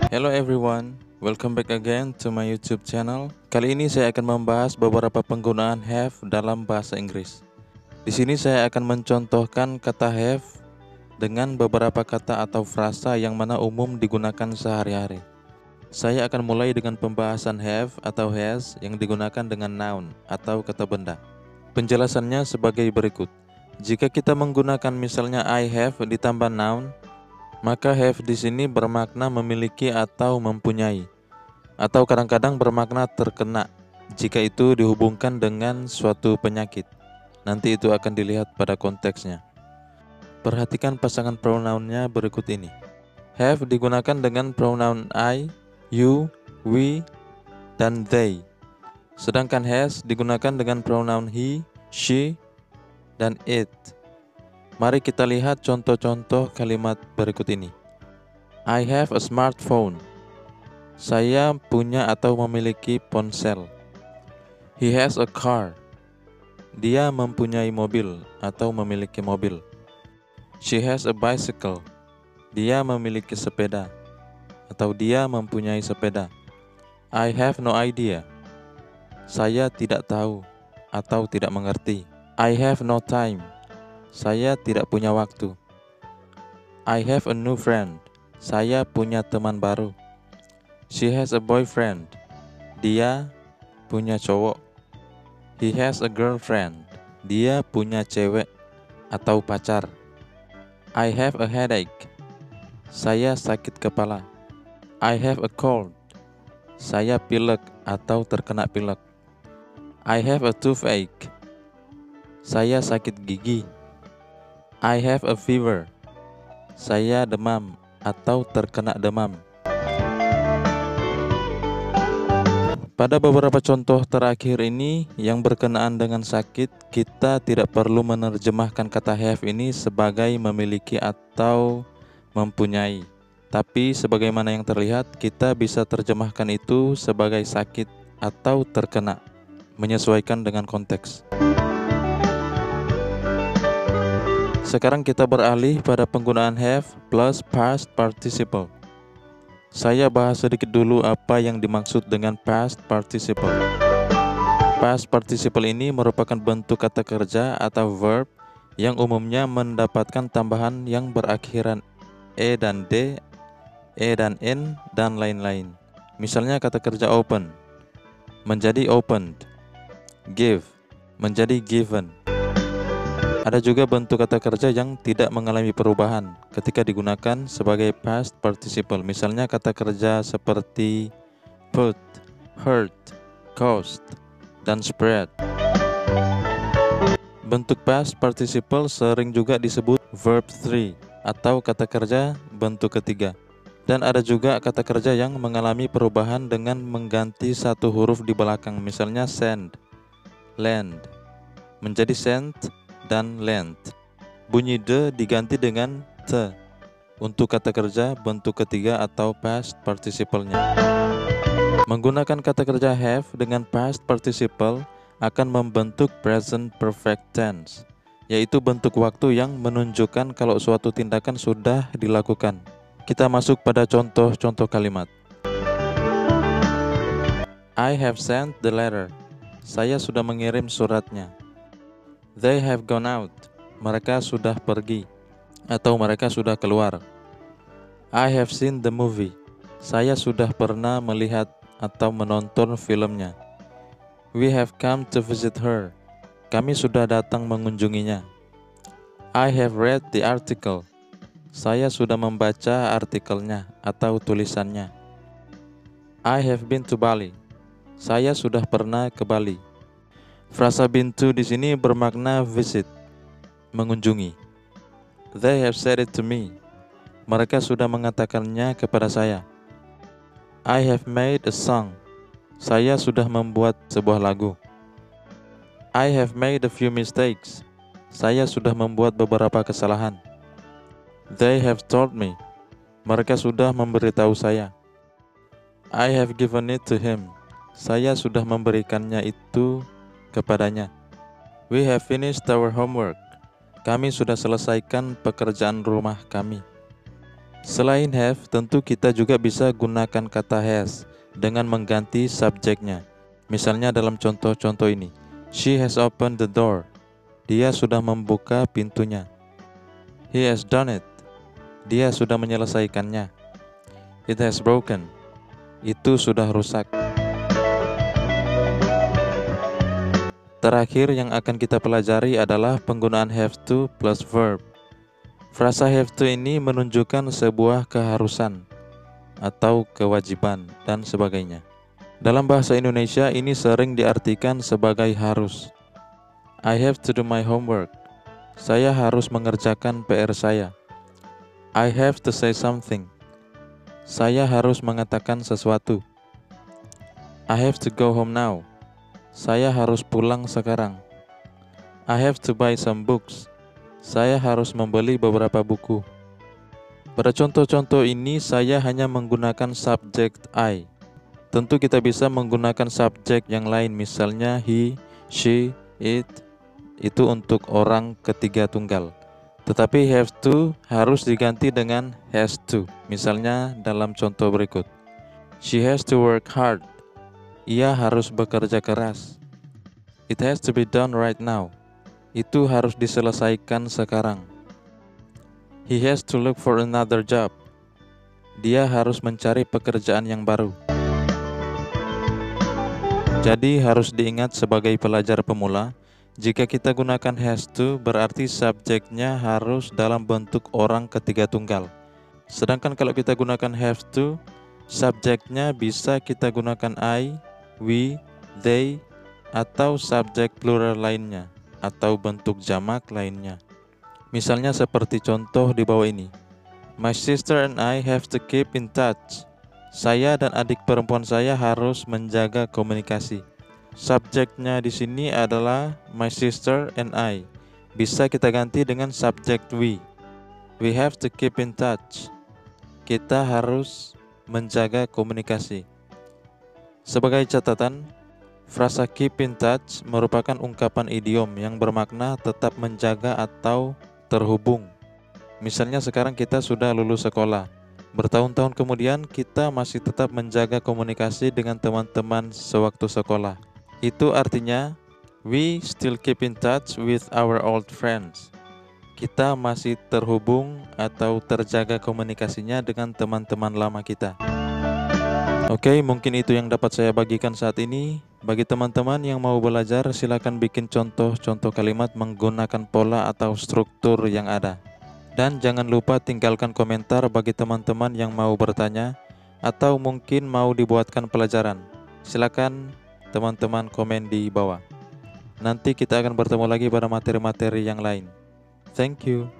Hello everyone, welcome back again to my YouTube channel. Kali ini saya akan membahas beberapa penggunaan have dalam bahasa Inggris. Di sini saya akan mencontohkan kata have dengan beberapa kata atau frasa yang mana umum digunakan sehari-hari. Saya akan mulai dengan pembahasan have atau has yang digunakan dengan noun atau kata benda. Penjelasannya sebagai berikut. Jika kita menggunakan misalnya I have ditambah noun, maka have di sini bermakna memiliki atau mempunyai, atau kadang-kadang bermakna terkena jika itu dihubungkan dengan suatu penyakit. Nanti itu akan dilihat pada konteksnya. Perhatikan pasangan pronounnya berikut ini. Have digunakan dengan pronoun I, you, we, dan they. Sedangkan has digunakan dengan pronoun he, she, dan it. Mari kita lihat contoh-contoh kalimat berikut ini. I have a smartphone. Saya punya atau memiliki ponsel. He has a car. Dia mempunyai mobil atau memiliki mobil. She has a bicycle. Dia memiliki sepeda atau dia mempunyai sepeda. I have no idea. Saya tidak tahu atau tidak mengerti. I have no time. Saya tidak punya waktu. I have a new friend. Saya punya teman baru. She has a boyfriend. Dia punya cowok. He has a girlfriend. Dia punya cewek atau pacar. I have a headache. Saya sakit kepala. I have a cold. Saya pilek atau terkena pilek. I have a toothache. Saya sakit gigi. I have a fever. Saya demam atau terkena demam. Pada beberapa contoh terakhir ini yang berkenaan dengan sakit, kita tidak perlu menerjemahkan kata have ini sebagai memiliki atau mempunyai. Tapi sebagaimana yang terlihat, kita bisa terjemahkan itu sebagai sakit atau terkena, menyesuaikan dengan konteks. Sekarang kita beralih pada penggunaan have plus past participle. Saya bahas sedikit dulu apa yang dimaksud dengan past participle. Past participle ini merupakan bentuk kata kerja atau verb yang umumnya mendapatkan tambahan yang berakhiran e dan d, e dan n, dan lain-lain. Misalnya kata kerja open menjadi opened, give menjadi given. Ada juga bentuk kata kerja yang tidak mengalami perubahan ketika digunakan sebagai past participle. Misalnya kata kerja seperti put, hurt, cost, dan spread. Bentuk past participle sering juga disebut verb 3 atau kata kerja bentuk ketiga. Dan ada juga kata kerja yang mengalami perubahan dengan mengganti satu huruf di belakang. Misalnya send, lend, menjadi sent, dan lent. Bunyi the diganti dengan the untuk kata kerja bentuk ketiga atau past participle-nya. Menggunakan kata kerja have dengan past participle akan membentuk present perfect tense, yaitu bentuk waktu yang menunjukkan kalau suatu tindakan sudah dilakukan. Kita masuk pada contoh-contoh kalimat. I have sent the letter. Saya sudah mengirim suratnya. They have gone out. Mereka sudah pergi atau mereka sudah keluar. I have seen the movie. Saya sudah pernah melihat atau menonton filmnya. We have come to visit her. Kami sudah datang mengunjunginya. I have read the article. Saya sudah membaca artikelnya atau tulisannya. I have been to Bali. Saya sudah pernah ke Bali. Frasa been to di sini bermakna visit, mengunjungi. They have said it to me. Mereka sudah mengatakannya kepada saya. I have made a song. Saya sudah membuat sebuah lagu. I have made a few mistakes. Saya sudah membuat beberapa kesalahan. They have told me. Mereka sudah memberitahu saya. I have given it to him. Saya sudah memberikannya itu kepadanya. We have finished our homework. Kami sudah selesaikan pekerjaan rumah kami. Selain have, tentu kita juga bisa gunakan kata has dengan mengganti subjeknya. Misalnya dalam contoh-contoh ini, she has opened the door. Dia sudah membuka pintunya. He has done it. Dia sudah menyelesaikannya. It has broken. Itu sudah rusak. Terakhir yang akan kita pelajari adalah penggunaan have to plus verb. Frasa have to ini menunjukkan sebuah keharusan atau kewajiban dan sebagainya. Dalam bahasa Indonesia ini sering diartikan sebagai harus. I have to do my homework. Saya harus mengerjakan PR saya. I have to say something. Saya harus mengatakan sesuatu. I have to go home now. Saya harus pulang sekarang. I have to buy some books. Saya harus membeli beberapa buku. Pada contoh-contoh ini saya hanya menggunakan subjek I. Tentu kita bisa menggunakan subjek yang lain, misalnya he, she, it. Itu untuk orang ketiga tunggal. Tetapi have to harus diganti dengan has to. Misalnya dalam contoh berikut. She has to work hard. Ia harus bekerja keras. It has to be done right now. Itu harus diselesaikan sekarang. He has to look for another job. Dia harus mencari pekerjaan yang baru. Jadi harus diingat sebagai pelajar pemula, jika kita gunakan has to berarti subjeknya harus dalam bentuk orang ketiga tunggal. Sedangkan kalau kita gunakan have to, subjeknya bisa kita gunakan I, we, they, atau subjek plural lainnya, atau bentuk jamak lainnya. Misalnya seperti contoh di bawah ini. My sister and I have to keep in touch. Saya dan adik perempuan saya harus menjaga komunikasi. Subjeknya di sini adalah my sister and I. Bisa kita ganti dengan subjek we. We have to keep in touch. Kita harus menjaga komunikasi. Sebagai catatan, frasa keep in touch merupakan ungkapan idiom yang bermakna tetap menjaga atau terhubung. Misalnya sekarang kita sudah lulus sekolah. Bertahun-tahun kemudian kita masih tetap menjaga komunikasi dengan teman-teman sewaktu sekolah. Itu artinya we still keep in touch with our old friends. Kita masih terhubung atau terjaga komunikasinya dengan teman-teman lama kita. Oke, mungkin itu yang dapat saya bagikan saat ini. Bagi teman-teman yang mau belajar, silakan bikin contoh-contoh kalimat menggunakan pola atau struktur yang ada. Dan jangan lupa tinggalkan komentar bagi teman-teman yang mau bertanya atau mungkin mau dibuatkan pelajaran. Silakan teman-teman komen di bawah. Nanti kita akan bertemu lagi pada materi-materi yang lain. Thank you.